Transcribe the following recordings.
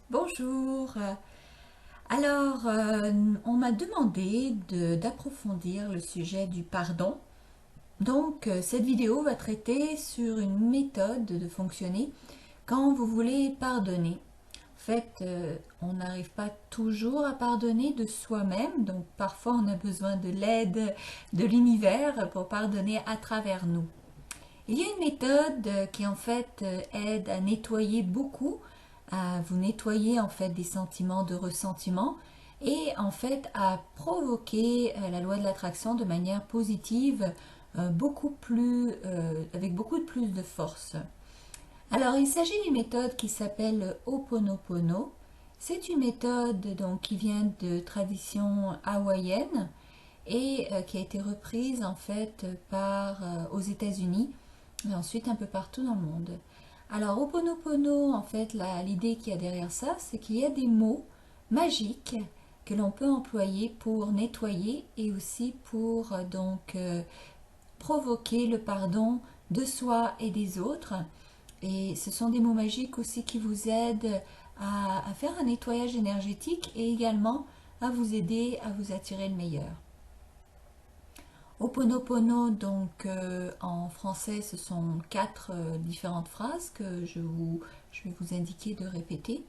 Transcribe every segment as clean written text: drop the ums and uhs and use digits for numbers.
Bonjour. On m'a demandé d'approfondir le sujet du pardon. Cette vidéo va traiter sur une méthode de fonctionner quand vous voulez pardonner. On n'arrive pas toujours à pardonner de soi-même, donc parfois on a besoin de l'aide de l'univers pour pardonner à travers nous. Il y a une méthode qui aide à nettoyer beaucoup, à vous nettoyer en fait des sentiments de ressentiment et en fait à provoquer la loi de l'attraction de manière positive, avec beaucoup plus de force. Alors il s'agit d'une méthode qui s'appelle Ho'oponopono. C'est une méthode donc qui vient de tradition hawaïenne et qui a été reprise en fait aux États-Unis et ensuite un peu partout dans le monde. Alors, Ho'oponopono, en fait, l'idée qu'il y a derrière ça, c'est qu'il y a des mots magiques que l'on peut employer pour nettoyer et aussi pour provoquer le pardon de soi et des autres. Et ce sont des mots magiques aussi qui vous aident à faire un nettoyage énergétique et également à vous aider à vous attirer le meilleur. Ho'oponopono, en français, ce sont quatre différentes phrases que je vais vous indiquer de répéter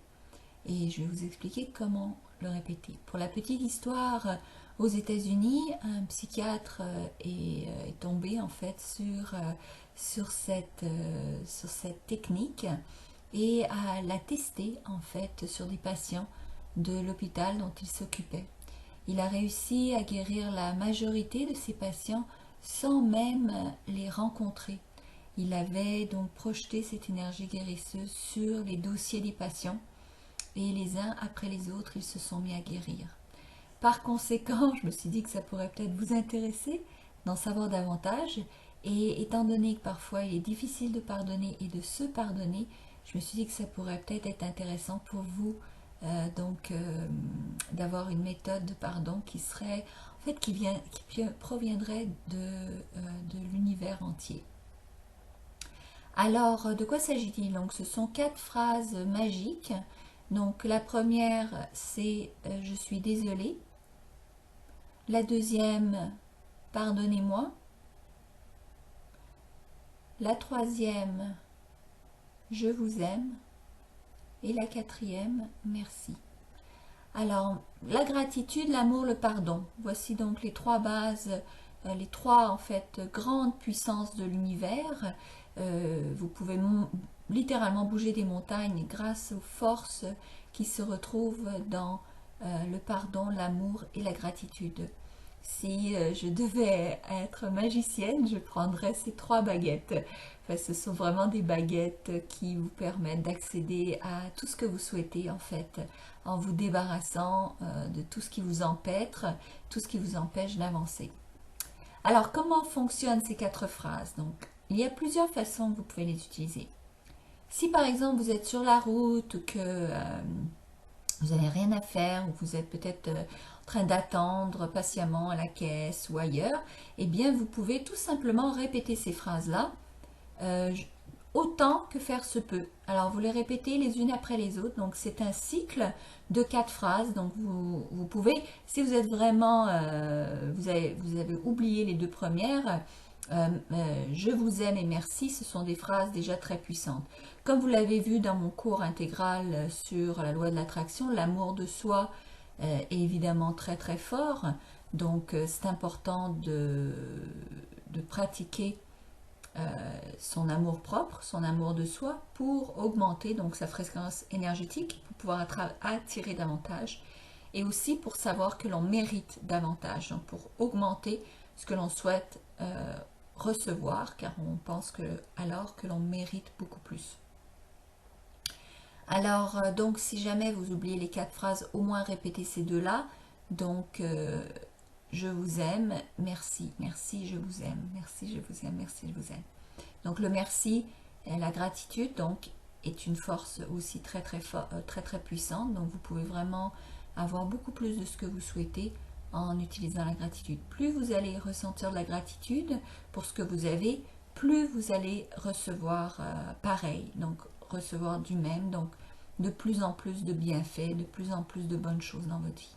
et je vais vous expliquer comment le répéter. Pour la petite histoire, aux États-Unis, un psychiatre est tombé en fait sur cette technique et l'a testée en fait sur des patients de l'hôpital dont il s'occupait. Il a réussi à guérir la majorité de ses patients sans même les rencontrer. Il avait donc projeté cette énergie guérisseuse sur les dossiers des patients et les uns après les autres, ils se sont mis à guérir. Par conséquent, je me suis dit que ça pourrait peut-être vous intéresser d'en savoir davantage. Et étant donné que parfois il est difficile de pardonner et de se pardonner, je me suis dit que ça pourrait peut-être être intéressant pour vous d'avoir une méthode de pardon qui serait en fait qui proviendrait de l'univers entier. Alors, de quoi s'agit-il? Donc, ce sont quatre phrases magiques. Donc, la première, c'est je suis désolée. La deuxième, pardonnez-moi. La troisième, je vous aime. Et la quatrième, merci. Alors, la gratitude, l'amour, le pardon. Voici donc les trois bases, les trois en fait grandes puissances de l'univers. Vous pouvez littéralement bouger des montagnes grâce aux forces qui se retrouvent dans le pardon, l'amour et la gratitude. Si je devais être magicienne, je prendrais ces trois baguettes. Enfin, ce sont vraiment des baguettes qui vous permettent d'accéder à tout ce que vous souhaitez en fait, en vous débarrassant de tout ce qui vous empêtre, tout ce qui vous empêche d'avancer. Alors, comment fonctionnent ces quatre phrases? Donc, il y a plusieurs façons que vous pouvez les utiliser. Si par exemple vous êtes sur la route ou que vous n'avez rien à faire ou vous êtes peut-être en train d'attendre patiemment à la caisse ou ailleurs, eh bien vous pouvez tout simplement répéter ces phrases-là autant que faire se peut. Alors vous les répétez les unes après les autres, donc c'est un cycle de quatre phrases, donc vous pouvez, si vous êtes vraiment, vous avez oublié les deux premières, je vous aime et merci, ce sont des phrases déjà très puissantes. Comme vous l'avez vu dans mon cours intégral sur la loi de l'attraction, l'amour de soi est évidemment très très fort, donc c'est important de pratiquer son amour propre, son amour de soi pour augmenter donc sa fréquence énergétique, pour pouvoir attirer davantage et aussi pour savoir que l'on mérite davantage, donc pour augmenter ce que l'on souhaite recevoir, car on pense alors que l'on mérite beaucoup plus. Alors, donc, si jamais vous oubliez les quatre phrases, au moins répétez ces deux-là. Donc, je vous aime, merci, merci, je vous aime, merci, je vous aime, merci, je vous aime. Donc, le merci et la gratitude, donc, est une force aussi très, très puissante. Donc, vous pouvez vraiment avoir beaucoup plus de ce que vous souhaitez en utilisant la gratitude. Plus vous allez ressentir de la gratitude pour ce que vous avez, plus vous allez recevoir pareil, donc recevoir du même. Donc de plus en plus de bienfaits, de plus en plus de bonnes choses dans votre vie.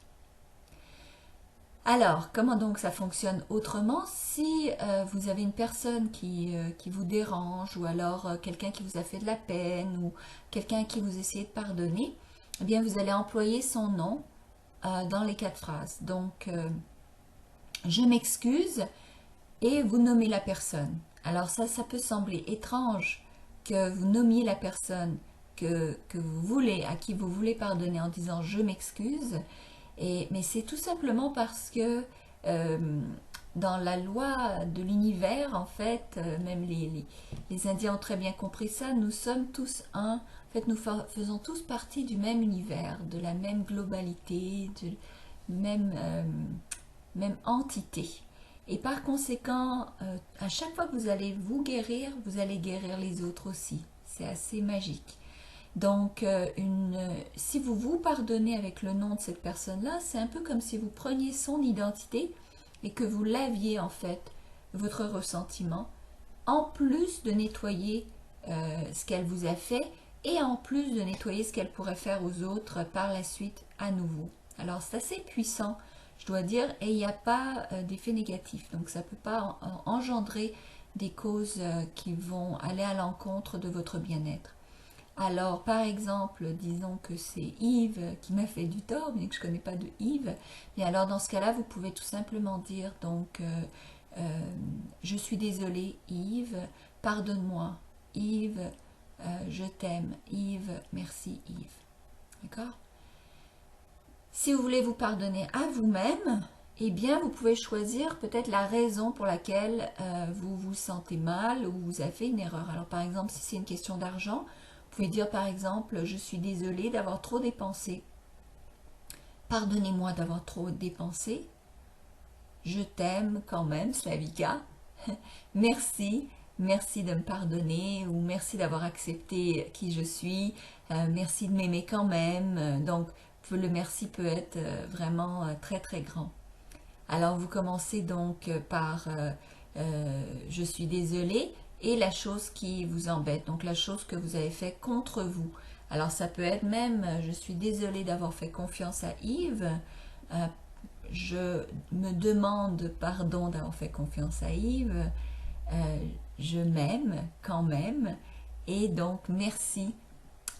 Alors, comment donc ça fonctionne autrement? Si vous avez une personne qui vous dérange, ou alors quelqu'un qui vous a fait de la peine, ou quelqu'un qui vous essayez de pardonner, eh bien vous allez employer son nom dans les 4 phrases. Donc, je m'excuse, et vous nommez la personne. Alors ça peut sembler étrange que vous nommiez la personne que vous voulez, à qui vous voulez pardonner en disant je m'excuse, mais c'est tout simplement parce que dans la loi de l'univers, en fait, même les Indiens ont très bien compris ça, nous sommes tous un, en fait nous faisons tous partie du même univers, de la même globalité, de même, même entité. Et par conséquent, à chaque fois que vous allez vous guérir, vous allez guérir les autres aussi. C'est assez magique. Donc, si vous vous pardonnez avec le nom de cette personne-là, c'est un peu comme si vous preniez son identité et que vous laviez en fait votre ressentiment, en plus de nettoyer ce qu'elle vous a fait et en plus de nettoyer ce qu'elle pourrait faire aux autres par la suite à nouveau. Alors, c'est assez puissant, je dois dire, et il n'y a pas d'effet négatif. Donc, ça ne peut pas engendrer des causes qui vont aller à l'encontre de votre bien-être. Alors, par exemple, disons que c'est Yves qui m'a fait du tort, mais que je ne connais pas de Yves. Et alors, dans ce cas-là, vous pouvez tout simplement dire, donc, je suis désolée, Yves, pardonne-moi, Yves, je t'aime, Yves, merci, Yves. D'accord? Si vous voulez vous pardonner à vous-même, eh bien, vous pouvez choisir peut-être la raison pour laquelle vous vous sentez mal ou vous avez fait une erreur. Alors, par exemple, si c'est une question d'argent, vous pouvez dire par exemple, je suis désolée d'avoir trop dépensé. Pardonnez-moi d'avoir trop dépensé. Je t'aime quand même, Slavika. Merci, merci de me pardonner ou merci d'avoir accepté qui je suis. Merci de m'aimer quand même. Donc, le merci peut être vraiment très très grand. Alors, vous commencez donc par je suis désolée. Et la chose qui vous embête, donc la chose que vous avez fait contre vous. Alors ça peut être même, je suis désolée d'avoir fait confiance à Yves, je me demande pardon d'avoir fait confiance à Yves, je m'aime quand même, et donc merci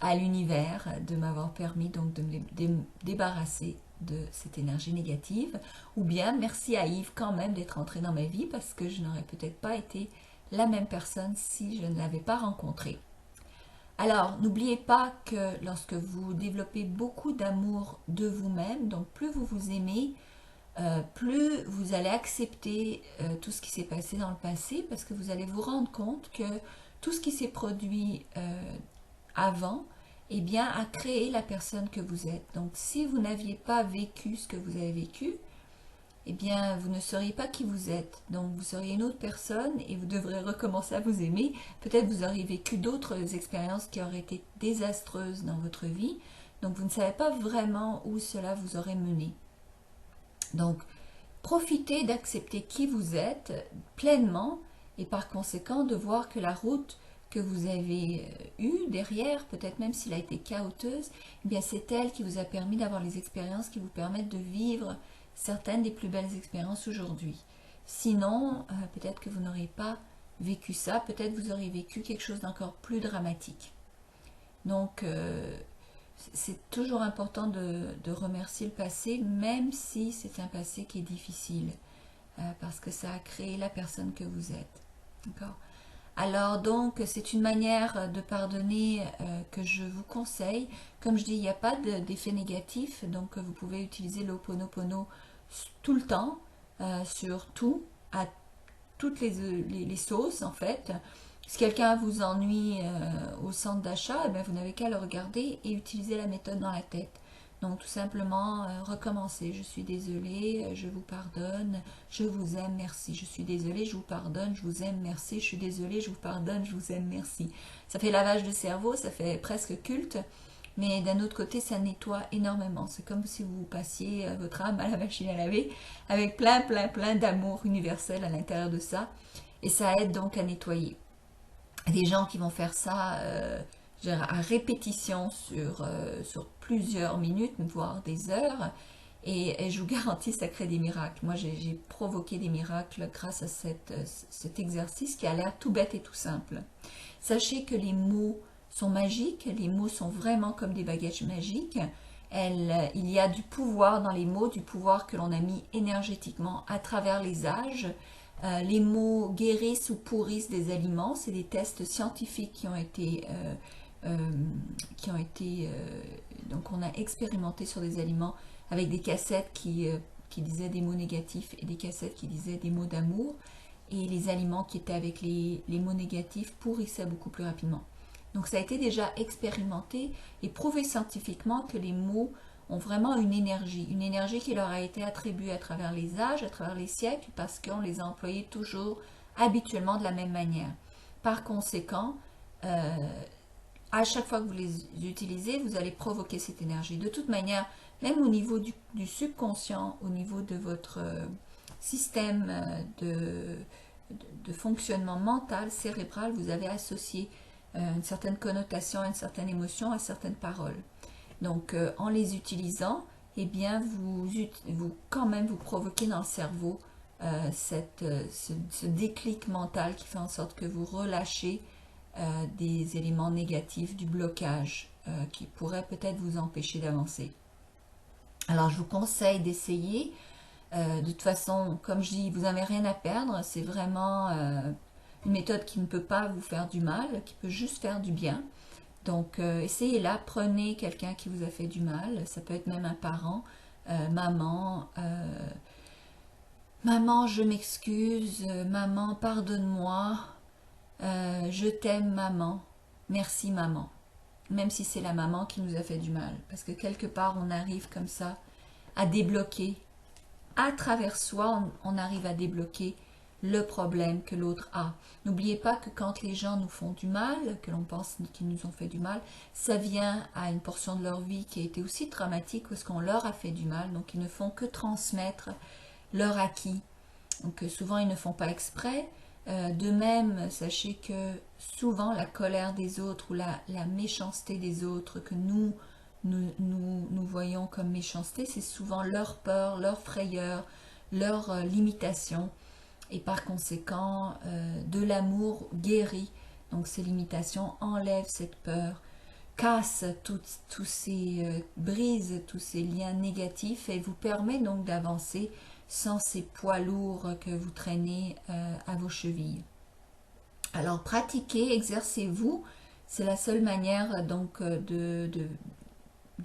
à l'univers de m'avoir permis donc de me débarrasser de cette énergie négative, ou bien merci à Yves quand même d'être entré dans ma vie parce que je n'aurais peut-être pas été la même personne si je ne l'avais pas rencontré. Alors, n'oubliez pas que lorsque vous développez beaucoup d'amour de vous-même, donc plus vous vous aimez, plus vous allez accepter tout ce qui s'est passé dans le passé, parce que vous allez vous rendre compte que tout ce qui s'est produit avant, eh bien, a créé la personne que vous êtes. Donc, si vous n'aviez pas vécu ce que vous avez vécu, eh bien, vous ne seriez pas qui vous êtes. Donc, vous seriez une autre personne et vous devrez recommencer à vous aimer. Peut-être vous auriez vécu d'autres expériences qui auraient été désastreuses dans votre vie. Donc, vous ne savez pas vraiment où cela vous aurait mené. Donc, profitez d'accepter qui vous êtes pleinement et par conséquent de voir que la route que vous avez eue derrière, peut-être même s'il a été chaoteuse, eh bien, c'est elle qui vous a permis d'avoir les expériences qui vous permettent de vivre certaines des plus belles expériences aujourd'hui. Sinon, peut-être que vous n'auriez pas vécu ça, peut-être vous auriez vécu quelque chose d'encore plus dramatique. Donc, c'est toujours important de remercier le passé, même si c'est un passé qui est difficile, parce que ça a créé la personne que vous êtes. D'accord ? Alors donc, c'est une manière de pardonner que je vous conseille. Comme je dis, il n'y a pas d'effet négatif, donc vous pouvez utiliser l'Ho'oponopono tout le temps, sur tout, à toutes les sauces en fait. Si quelqu'un vous ennuie au centre d'achat, eh bien, vous n'avez qu'à le regarder et utiliser la méthode dans la tête. Donc tout simplement recommencer. Je suis désolée, je vous pardonne, je vous aime, merci. Je suis désolée, je vous pardonne, je vous aime, merci. Je suis désolée, je vous pardonne, je vous aime, merci. Ça fait lavage de cerveau, ça fait presque culte, mais d'un autre côté, ça nettoie énormément. C'est comme si vous passiez votre âme à la machine à laver avec plein d'amour universel à l'intérieur de ça. Et ça aide donc à nettoyer. Des gens qui vont faire ça à répétition sur plusieurs minutes, voire des heures. Et je vous garantis, ça crée des miracles. Moi, j'ai provoqué des miracles grâce à cet exercice qui a l'air tout bête et tout simple. Sachez que les mots sont magiques, les mots sont vraiment comme des baguettes magiques. Il y a du pouvoir dans les mots, du pouvoir que l'on a mis énergétiquement à travers les âges. Les mots guérissent ou pourrissent des aliments. C'est des tests scientifiques qui ont été donc on a expérimenté sur des aliments avec des cassettes qui disaient des mots négatifs et des cassettes qui disaient des mots d'amour. Et les aliments qui étaient avec les mots négatifs pourrissaient beaucoup plus rapidement. Donc ça a été déjà expérimenté et prouvé scientifiquement que les mots ont vraiment une énergie qui leur a été attribuée à travers les âges, à travers les siècles, parce qu'on les a employés toujours habituellement de la même manière. Par conséquent, à chaque fois que vous les utilisez, vous allez provoquer cette énergie. De toute manière, même au niveau du subconscient, au niveau de votre système de fonctionnement mental, cérébral, vous avez associé une certaine connotation, une certaine émotion à certaines paroles. Donc, en les utilisant, eh bien, quand même, vous provoquez dans le cerveau ce déclic mental qui fait en sorte que vous relâchez des éléments négatifs, du blocage qui pourrait peut-être vous empêcher d'avancer. Alors, je vous conseille d'essayer. De toute façon, comme je dis, vous n'avez rien à perdre. C'est vraiment une méthode qui ne peut pas vous faire du mal, qui peut juste faire du bien. Donc, essayez-la. Prenez quelqu'un qui vous a fait du mal. Ça peut être même un parent, maman, maman, je m'excuse, maman, pardonne-moi, je t'aime, maman, merci, maman. Même si c'est la maman qui nous a fait du mal. Parce que quelque part, on arrive comme ça à débloquer. À travers soi, on arrive à débloquer le problème que l'autre a. N'oubliez pas que quand les gens nous font du mal, que l'on pense qu'ils nous ont fait du mal, ça vient à une portion de leur vie qui a été aussi traumatique parce qu'on leur a fait du mal. Donc, ils ne font que transmettre leur acquis. Donc, souvent, ils ne font pas exprès. De même, sachez que souvent, la colère des autres ou la méchanceté des autres que nous voyons comme méchanceté, c'est souvent leur peur, leur frayeur, leur limitation. Et par conséquent, de l'amour guérit. Donc ces limitations enlèvent cette peur, casse tous ces brise tous ces liens négatifs et vous permet donc d'avancer sans ces poids lourds que vous traînez à vos chevilles. Alors pratiquez, exercez-vous, c'est la seule manière donc de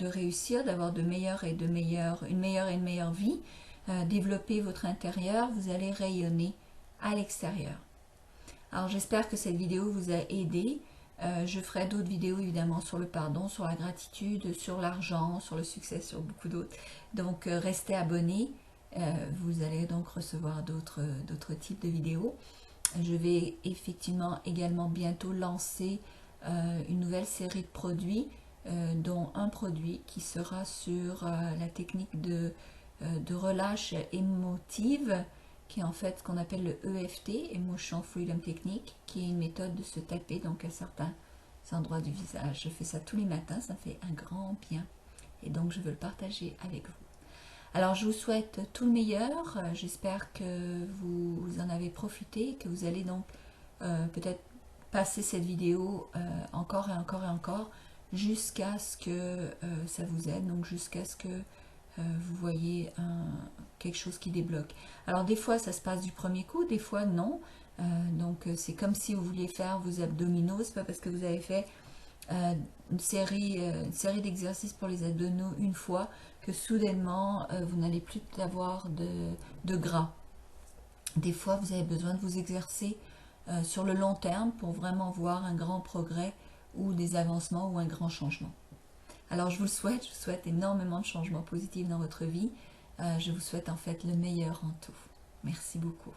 réussir, d'avoir une meilleure et une meilleure vie. Développez votre intérieur, vous allez rayonner à l'extérieur. Alors j'espère que cette vidéo vous a aidé. Je ferai d'autres vidéos évidemment sur le pardon, sur la gratitude, sur l'argent, sur le succès, sur beaucoup d'autres. Donc restez abonnés. Vous allez donc recevoir d'autres types de vidéos. Je vais effectivement également bientôt lancer une nouvelle série de produits, dont un produit qui sera sur la technique de relâche émotive, qui est en fait ce qu'on appelle le EFT, Emotion Freedom Technique, qui est une méthode de se taper donc à certains endroits du visage. Je fais ça tous les matins, ça fait un grand bien et donc je veux le partager avec vous. Alors je vous souhaite tout le meilleur, j'espère que vous en avez profité, que vous allez donc peut-être passer cette vidéo encore et encore et encore jusqu'à ce que ça vous aide, donc jusqu'à ce que vous voyez quelque chose qui débloque. Alors des fois ça se passe du premier coup, des fois non, donc c'est comme si vous vouliez faire vos abdominaux, c'est pas parce que vous avez fait une série d'exercices pour les abdominaux une fois que soudainement vous n'allez plus avoir de gras. Des fois vous avez besoin de vous exercer sur le long terme pour vraiment voir un grand progrès ou des avancements ou un grand changement. Alors je vous souhaite énormément de changements positifs dans votre vie. Je vous souhaite en fait le meilleur en tout. Merci beaucoup.